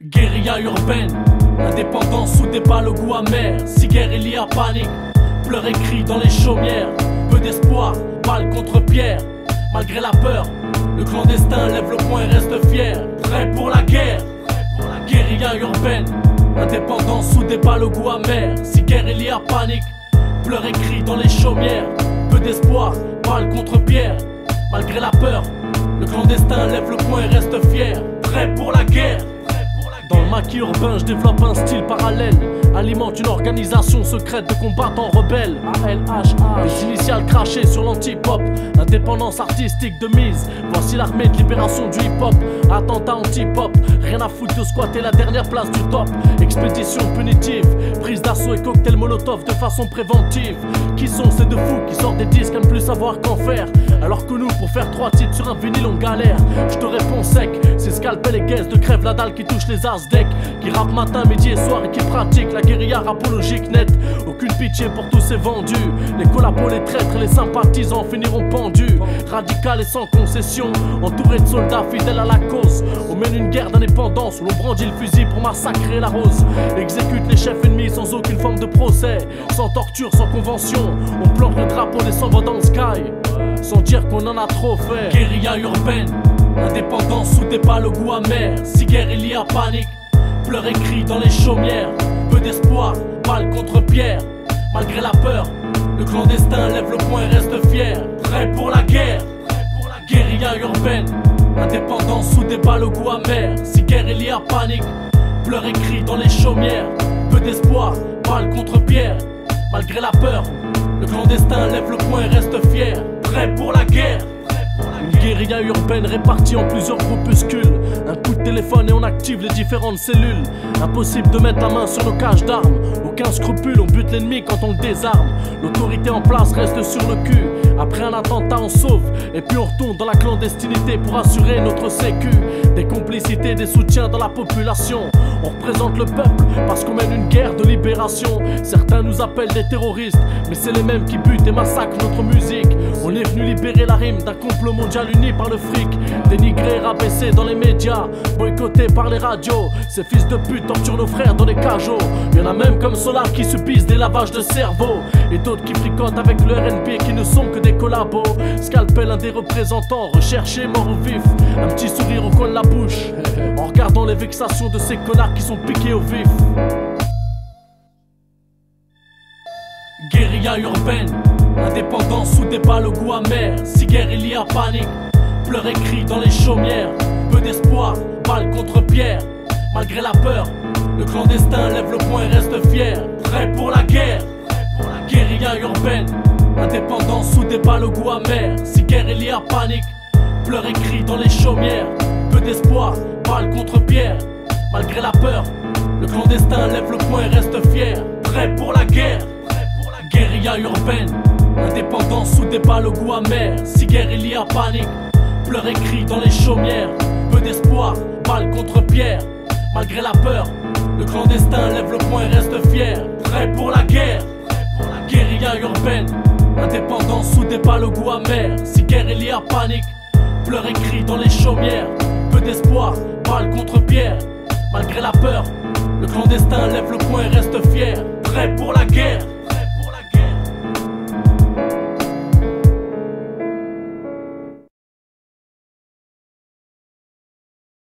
Guérilla urbaine, indépendance sous des balles au goût amer. Si guerre il y a panique, pleurs et cris dans les chaumières. Peu d'espoir, balle contre pierre. Malgré la peur, le clandestin lève le poing et reste fier. Prêt pour la guerre, guérilla urbaine, indépendance sous des balles au goût amer. Si guerre il y a panique, pleurs et cris dans les chaumières. Peu d'espoir, balle contre pierre. Malgré la peur, le clandestin lève le poing et reste fier. Prêt pour la guerre. Dans le maquis urbain, je développe un style parallèle. Alimente une organisation secrète de combattants rebelles. ALHH, les initiales crachées sur l'anti-pop. Indépendance artistique de mise. Voici l'armée de libération du hip-hop. Attentat anti-pop, rien à foutre de squatter la dernière place du top. Expédition punitive, prise d'assaut et cocktail molotov de façon préventive. Qui sont ces deux fous qui sortent des disques à ne plus savoir qu'en faire? Alors que nous, pour faire 3 titres sur un vinyle, on galère. Je te réponds sec, c'est scalpel et guesse de crève la dalle qui touche les Aztecs. Qui rappe matin, midi et soir et qui pratique la guérilla rapologique nette. Aucune pitié pour tous ces vendus. Les collabos, les traîtres et les sympathisants finiront pendus. Radical et sans concession, entouré de soldats fidèles à la cause. On mène une guerre d'indépendance où l'on brandit le fusil pour massacrer la rose. Exécute les chefs ennemis sans aucune forme de procès. Sans torture, sans convention, on plante le drapeau des sombres dans le sky. Sans dire qu'on en a trop fait. Guérilla urbaine, indépendance sous des balles au goût amer. Si guerre il y a panique, pleurs et cris dans les chaumières. Peu d'espoir, balle contre pierre. Malgré la peur, le clandestin lève le poing et reste fier. Prêt pour la guerre, guérilla urbaine, indépendance sous des balles au goût amer. Si guerre il y a panique, pleurs et cris dans les chaumières. Peu d'espoir, balle contre pierre. Malgré la peur, le clandestin lève le poing et reste fier. Prêt pour la guerre. Une guérilla urbaine répartie en plusieurs groupuscules. Un coup de téléphone et on active les différentes cellules. Impossible de mettre la main sur nos cages d'armes. Aucun scrupule, on bute l'ennemi quand on le désarme. L'autorité en place reste sur le cul. Après un attentat on sauve, et puis on retourne dans la clandestinité pour assurer notre sécu. Des complicités, des soutiens dans la population. On représente le peuple parce qu'on mène une guerre de libération. Certains nous appellent des terroristes, mais c'est les mêmes qui butent et massacrent notre musique. On est venu libérer la rime d'un complot mondial uni par le fric. Dénigré, rabaissé dans les médias, boycotté par les radios. Ces fils de pute torturent nos frères dans les cajots. Y'en a même comme Solar qui subissent des lavages de cerveau. Et d'autres qui fricotent avec le RNB et qui ne sont que des collabos. Scalpel un des représentants, recherché mort ou vif. Un petit sourire au coin de la bouche en regardant les vexations de ces connards qui sont piqués au vif. Guérilla urbaine, indépendance sous des balles au goût amer. Si guerre il y a panique, pleurs et cris dans les chaumières. Peu d'espoir, balle contre pierre. Malgré la peur, le clandestin lève le poing et reste fier. Prêt pour la guerre, guérilla urbaine, indépendance sous des balles au goût amer. Si guerre il y a panique, pleurs et cris dans les chaumières. Peu d'espoir, balle contre pierre. Malgré la peur, le clandestin lève le poing et reste fier. Prêt pour la guerre, guérilla urbaine, indépendance sous des balles au goût amer. Si guerre il y a panique, pleurs et cris dans les chaumières. Peu d'espoir, balle contre pierre. Malgré la peur, le clandestin lève le poing et reste fier. Prêt pour la guerre, guérilla urbaine, indépendance sous des balles au goût amer. Si guerre il y a panique, pleurs et cris dans les chaumières. Peu d'espoir, balle contre pierre. Malgré la peur, le clandestin lève le poing et reste fier. Prêt pour la guerre.